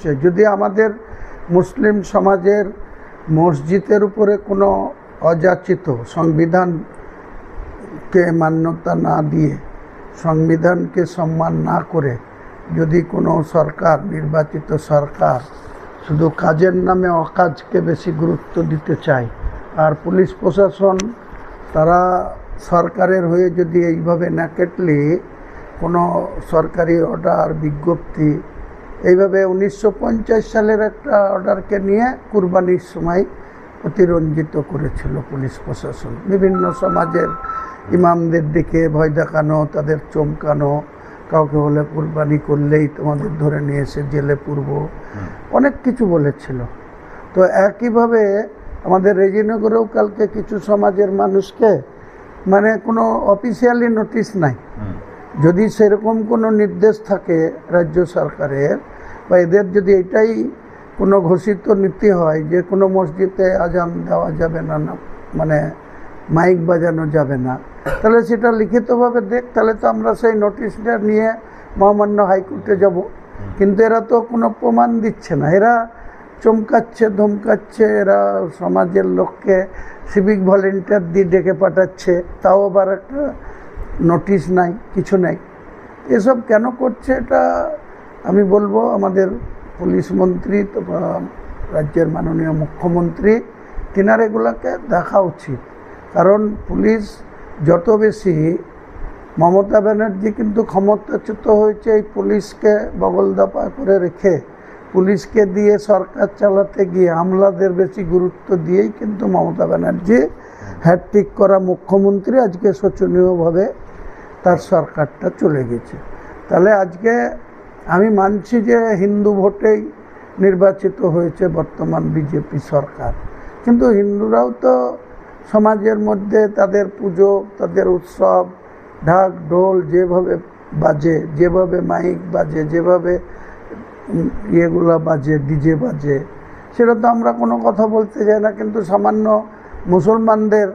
হচ্ছে। যদি আমাদের মুসলিম সমাজের মসজিদের উপরে কোনো অযাচিত সংবিধানকে মান্যতা না দিয়ে, সংবিধানকে সম্মান না করে যদি কোনো সরকার, নির্বাচিত সরকার শুধু কাজের নামে অকাজকে বেশি গুরুত্ব দিতে চায়, আর পুলিশ প্রশাসন তারা সরকারের হয়ে যদি এইভাবে ন্যাকেটলি কোনো সরকারি অর্ডার, বিজ্ঞপ্তি, এইভাবে 1950 সালের একটা অর্ডারকে নিয়ে কুরবানির সময় অতিরঞ্জিত করেছিল পুলিশ প্রশাসন। বিভিন্ন সমাজের ইমামদের দিকে ভয় দেখানো, তাদের চমকানো, কাউকে বলে কুরবানি করলেই তোমাদের ধরে নিয়ে এসে জেলে পুরব, অনেক কিছু বলেছিল। তো একইভাবে আমাদের রেজিনগরেও কালকে কিছু সমাজের মানুষকে মানে কোনো অফিসিয়ালি নোটিশ নাই, যদি সেরকম কোনো নির্দেশ থাকে রাজ্য সরকারের বা এদের যদি এটাই কোনো ঘোষিত নীতি হয় যে কোনো মসজিদে আজান দেওয়া যাবে না, মানে মাইক বাজানো যাবে না, তাহলে সেটা লিখিতভাবে দেখ, তাহলে তো আমরা সেই নোটিশটা নিয়ে মহামান্য হাইকোর্টে যাব। কিন্তু এরা তো কোনো প্রমাণ দিচ্ছে না, এরা চমকাচ্ছে, ধমকাচ্ছে, এরা সমাজের লোককে সিভিক ভলেন্টিয়ার দিয়ে ডেকে পাঠাচ্ছে, তাও আবার একটা নোটিশ নাই, কিছু নাই। এসব কেন করছে এটা আমি বলবো আমাদের পুলিশ মন্ত্রী, রাজ্যের মাননীয় মুখ্যমন্ত্রী, তিনার এগুলোকে দেখা উচিত। কারণ পুলিশ যত বেশি, মমতা ব্যানার্জি কিন্তু ক্ষমতাচ্যুত হয়েছে এই পুলিশকে বগলদাপা করে রেখে, পুলিশকে দিয়ে সরকার চালাতে গিয়ে আমলাদের বেশি গুরুত্ব দিয়েই কিন্তু মমতা ব্যানার্জি হ্যাট্রিক করা মুখ্যমন্ত্রী আজকে শোচনীয়ভাবে তার সরকারটা চলে গেছে। তাহলে আজকে আমি মানছি যে হিন্দু ভোটেই নির্বাচিত হয়েছে বর্তমান বিজেপি সরকার, কিন্তু হিন্দুরাও তো সমাজের মধ্যে তাদের পুজো, তাদের উৎসব, ঢাক ঢোল যেভাবে বাজে, যেভাবে মাইক বাজে, যেভাবে ইয়েগুলা বাজে, ডিজে বাজে, সেটা তো আমরা কোনো কথা বলতে যাই না। কিন্তু সামান্য মুসলমানদের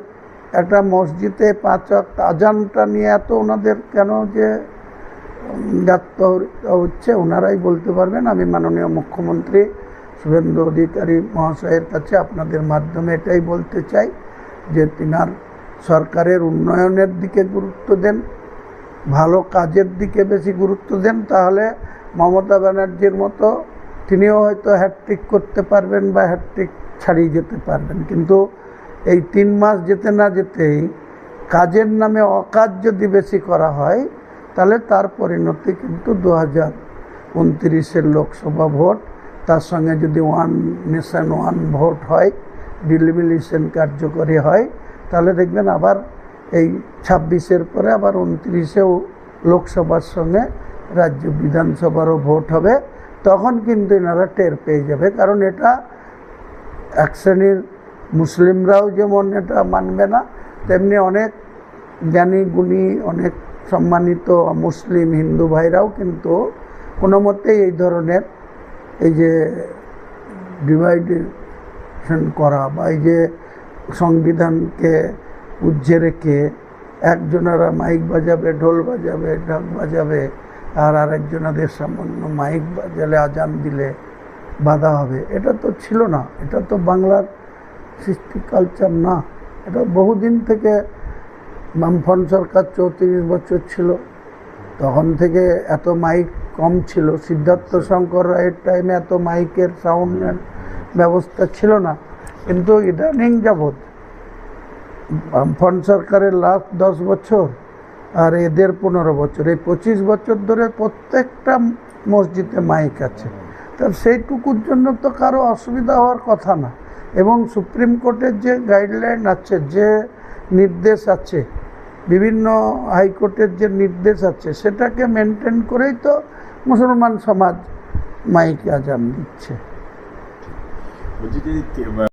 একটা মসজিদে 5 ওয়াক্ত আজানটা নিয়ে এত ওনাদের কেন যে হচ্ছে, ওনারাই বলতে পারবেন। আমি মাননীয় মুখ্যমন্ত্রী শুভেন্দু অধিকারী মহাশয়ের কাছে আপনাদের মাধ্যমে এটাই বলতে চাই যে তিনার সরকারের উন্নয়নের দিকে গুরুত্ব দেন, ভালো কাজের দিকে বেশি গুরুত্ব দেন, তাহলে মমতা ব্যানার্জির মতো তিনিও হয়তো হ্যাট্রিক করতে পারবেন বা হ্যাট্রিক ছাড়িয়ে যেতে পারবেন। কিন্তু এই 3 মাস যেতে না যেতেই কাজের নামে অকাজ যদি বেশি করা হয়, তাহলে তার পরিণতি কিন্তু 2029-এর লোকসভা ভোট, তার সঙ্গে যদি ওয়ান নেশন ওয়ান ভোট হয়, ডিলিমিনেশন কার্যকরী হয়, তাহলে দেখবেন আবার এই 26-এর পরে আবার 29-এও লোকসভার সঙ্গে রাজ্য বিধানসভারও ভোট হবে। তখন কিন্তু এনারা টের পেয়ে যাবে, কারণ এটা এক শ্রেণীর মুসলিমরাও যেমন এটা মানবে না, তেমনি অনেক জ্ঞানী গুণী, অনেক সম্মানিত মুসলিম হিন্দু ভাইরাও কিন্তু কোনো মতেই এই ধরনের এই যে ডিভাইডেশন করা বা এই যে সংবিধানকে উজ্জে রেখে একজনেরা মাইক বাজাবে, ঢোল বাজাবে, ঢাক বাজাবে, আর আরেকজনাদের সামান্য মাইক বাজালে, আজান দিলে বাধা হবে, এটা তো ছিল না। এটা তো বাংলার সৃষ্টি কালচার না। এটা বহুদিন থেকে বামফ্রন্ট সরকার 34 বছর ছিল, তখন থেকে এত মাইক কম ছিল। সিদ্ধার্থ শঙ্কর রায়ের টাইমে এত মাইকের সাউন্ডের ব্যবস্থা ছিল না। কিন্তু ইদানিং যাবৎ বামফ্রন্ট সরকারের লাস্ট 10 বছর আর এদের 15 বছর, এই 25 বছর ধরে প্রত্যেকটা মসজিদে মাইক আছে। তার সেইটুকুর জন্য তো কারো অসুবিধা হওয়ার কথা না। এবং সুপ্রিম কোর্টের যে গাইডলাইন আছে, যে নির্দেশ আছে, বিভিন্ন হাইকোর্টের যে নির্দেশ আছে, সেটাকে মেনটেন করেই তো মুসলমান সমাজ মাইকে আজান দিচ্ছে।